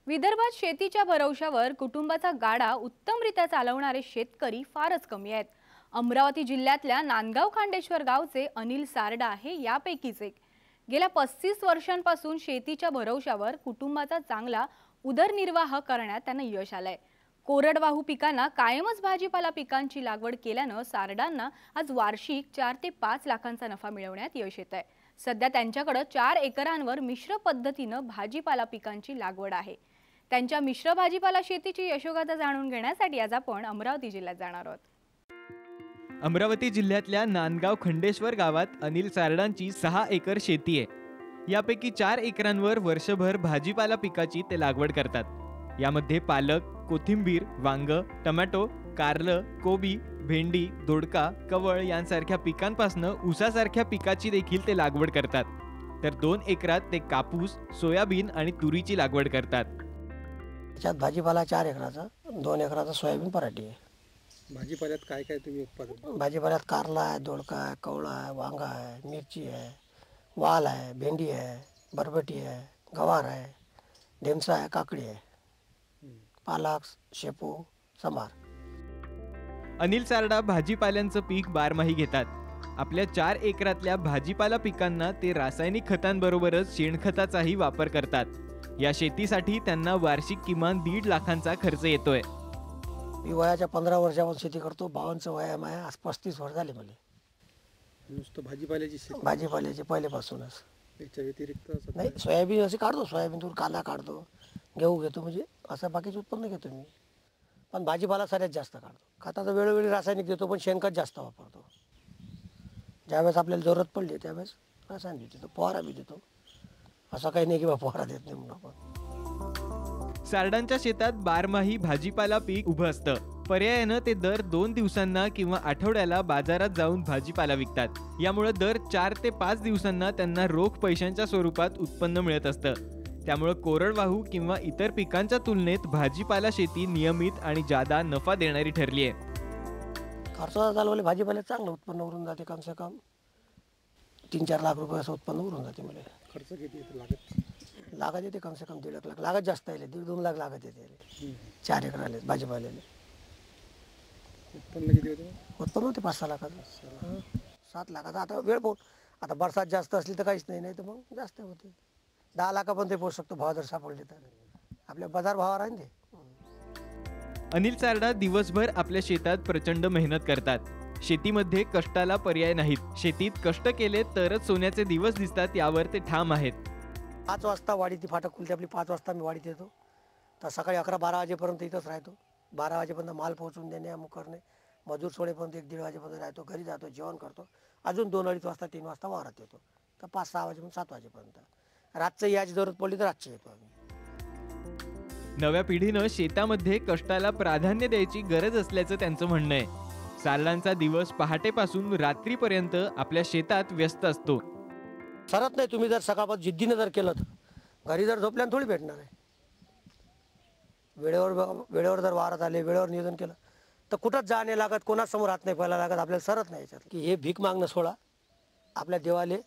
विदर्भात शेतीच्या भरवशावर कुटुंबाचा गाडा उत्तमरित्या चालवणारे शेतकरी फारच कमी आहेत। अमरावती जिल्ह्यातल्या नांदगाव खांडेश्वर गावचे अनिल सारडा हे यापैकीच एक। गेल्या 35 वर्षांपासून शेतीच्या भरवशावर कुटुंबाचा चांगला उदरनिर्वाह करण्यात त्यांना यश आलंय। कोरडवाहू पिकांना कायमच भाजीपाला पिकांची लागवड केल्यानं सारडांना आज वार्षिक 4 ते 5 लाखांचा नफा मिळवण्यात यश येत आहे। सध्या त्यांच्याकडे 4 एकरांवर मिश्र पद्धतीनं भाजीपाला पिकांची लागवड आहे। त्यांच्या मिश्र भाजीपाला शेतीची यशोगाथा जाणून घेण्यासाठी आज आपण अमरावती जिल्ह्यात जाणार आहोत। अमरावती जिल्ह्यातल्या नांदगाव खंडेश्वर गावात अनिल सारडांची 6 एकर शेती आहे। यापैकी 4 एकरांवर वर्षभर भाजीपाला पिकाची ते लागवड करतात। यामध्ये पालक, कोथिंबीर, वांग, टोमॅटो, कारलं, कोबी, भेंडी, दोडका, कवळ यांसारख्या पिकांपासून ऊसासारख्या पिकाची देखील ते लागवड करतात। तर 2 एकरात ते कापूस, सोयाबीन आणि तुरीची लागवड करतात। त्याच्यात भाजीपाला 4 एकराचा, 2 एकराचा सोयाबीन पराठी आहे। भाजीपाल्यात काय काय तुम्ही उत्पादन? भाजीपाल्यात कारला आहे, दोडका आहे, कवळा आहे, वांगा आहे, मिरची आहे, वाल आहे, भेंडी आहे, बरबटी आहे, गवार आहे, ढेमसा आहे, काकडी आहे, पालक, शेपू, संभार। अनिल सारडा भाजीपाल्यांचं पीक बारमाही घेतात। आपल्या 4 एकरातल्या भाजीपाला पिकांना ते रासायनिक खतांबरोबरच शेणखताचाही वापर करतात। या शेतीसाठी त्यांना वार्षिक किमान 1.5 लाखांचा खर्च येतोय। मी वयाच्या 15 वर्षापासून शेती करतो। 52 वय आहे, आज 35 वर्ष झाले मला। नुसतं भाजीपाल्याची शेती? भाजीपाल्याची पहिल्यापासूनच। याच्या व्यतिरिक्त नाही, सोयाबीन असे काढतो, सोयाबीन तूर कांदा काढतो, गहू घेतो, म्हणजे असं बाकीचं उत्पन्न घेतो मी। पण भाजीपाला सगळ्यात जास्त काढतो। खताचं वेळोवेळी रासायनिक देतो, पण शेणखत जास्त वापरतो। ज्यावेळेस आपल्याला जरूरत पडली त्यावेळेस रासायनिक देतो, फवारा बी देतो। असं काही नाही की बा फवारा देत नाही म्हणून आपण। सारडांच्या शेतात बारमाही भाजीपाला पीक उभं असतं। पर्यायानं ते दर 2 दिवसांना किंवा आठवड्याला बाजारात जाऊन भाजीपाला विकतात। यामुळे दर 4 ते 5 दिवसांना त्यांना रोख पैशांच्या स्वरूपात उत्पन्न मिळत असतं। त्यामुळे कोरडवाहू किंवा इतर पिकांच्या तुलनेत भाजीपाला शेती नियमित आणि जादा नफा देणारी ठरली आहे। खर्च चालवले भाजीपाल्यात चांगलं उत्पन्न उरून जाते। कम से कम 3-4 लाख रुपये असं उत्पन्न उरून जाते मला। खर्च किती येतो? लागत येते कम से कम 1.5 लाख। लागत जास्त आहे, 1.5-2 लाख लागत येते 4 एकराले भाजीपाल्याले। उत्पन्न किती होतं? उत्पन्न होते 5-6 लाखाचं, 7 लाखाचं। आता वेळ पाहून, आता बरसात जास्त असली तर काहीच नाही, नाही तर मग जास्त होते। 10 लाखापर्यंत ते पोहोचू शकतो भाव जर सापडले तर। आपल्या बाजार भावावर आहे ते। अनिल सारडा दिवसभर आपल्या शेतात प्रचंड मेहनत करतात। शेतीमध्ये कष्टाला पर्याय नाहीत। शेतीत कष्ट केले तरच सोन्याचे दिवस दिसतात, यावर ते ठाम आहेत। 5 वाजता वाडीची फाटक खुलते आपली, 5 वाजता मी वाडीत येतो, तर सकाळी 11-12 वाजेपर्यंत इथंच राहतो। 12 वाजेपर्यंत माल पोहोचून देणे, अमुक करणे, मजूर सोडेपर्यंत 1-1.5 वाजेपर्यंत राहतो। घरी जातो, जेवण करतो, अजून 2-2:30 वाजता 3 वाजता वावरात येतो, तर 5-6 वाजेपर्यंत 7 वाजेपर्यंत। रातचं याची जरूरत पडली तर रातची येतो आम्ही। नव्या पिढीनं शेतामध्ये कष्टाला प्राधान्य द्यायची गरज असल्याचं त्यांचं म्हणणं आहे। सारडांचा दिवस पहाटेपासून रात्रीपर्यंत आपल्या शेतात व्यस्त असतो। सरत नाही, तुम्ही जर सकाळपासून जिद्दीनं जर केलं तर घरी जर झोपल्यानं थोडी भेटणार आहे। वेळेवर जर वावरात आले, वेळेवर नियोजन केलं तर कुठंच जाणे लागत, कोणासमोर हात नाही पहायला लागत, आपल्याला सरत नाही। याच्यात की हे भीक मागणं सोडा, आपल्या देवाले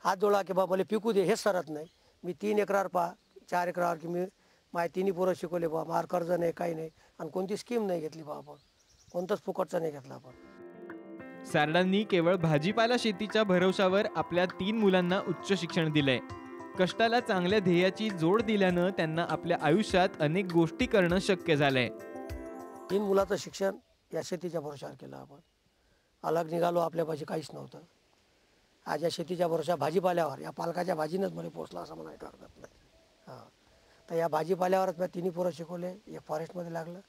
हात जोडा की बा मला पिकू दे, हे सरत नाही। मी 3 एकरावर 4 एकरावर की मी माझ्या 3 पोरं शिकवले बा, मार कर्ज नाही, काही नाही, आणि कोणती स्कीम नाही घेतली बा, आपण कोणतंच फुकटचं नाही घेतलं आपण। सारडांनी केवळ भाजीपाला शेतीच्या भरवशावर आपल्या 3 मुलांना उच्च शिक्षण दिलंय। कष्टाला चांगल्या ध्येयाची जोड दिल्यानं त्यांना आपल्या आयुष्यात अनेक गोष्टी करणं शक्य झालंय। 3 मुलाचं शिक्षण या शेतीच्या भरोशावर केलं आपण। अलग निघालो, आपल्यापाशी काहीच नव्हतं। आज या शेतीच्या भरोशा भाजीपाल्यावर, या पालकाच्या भाजीनंच मला पोचला असं म्हणायला हरकत नाही। हां, तर या भाजीपाल्यावरच मी 3 पोरं शिकवले। एक फॉरेस्टमध्ये लागलं,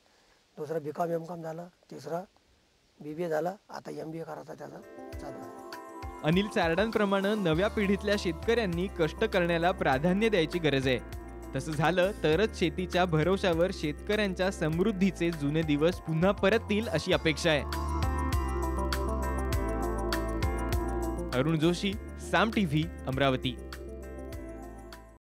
दुसरं BCom MCom झालं, तिसरं BBA झालं, आता MBA करायचा त्याचा चालू आहे। अनिल सारडांप्रमाणे नव्या पिढीतल्या शेतकऱ्यांनी कष्ट करण्याला प्राधान्य द्यायची गरज आहे। तसं झालं तरच शेतीच्या भरवशावर शेतकऱ्यांच्या समृद्धीचे जुने दिवस पुन्हा परततील अशी अपेक्षा आहे। अरुण जोशी, साम TV, अमरावती।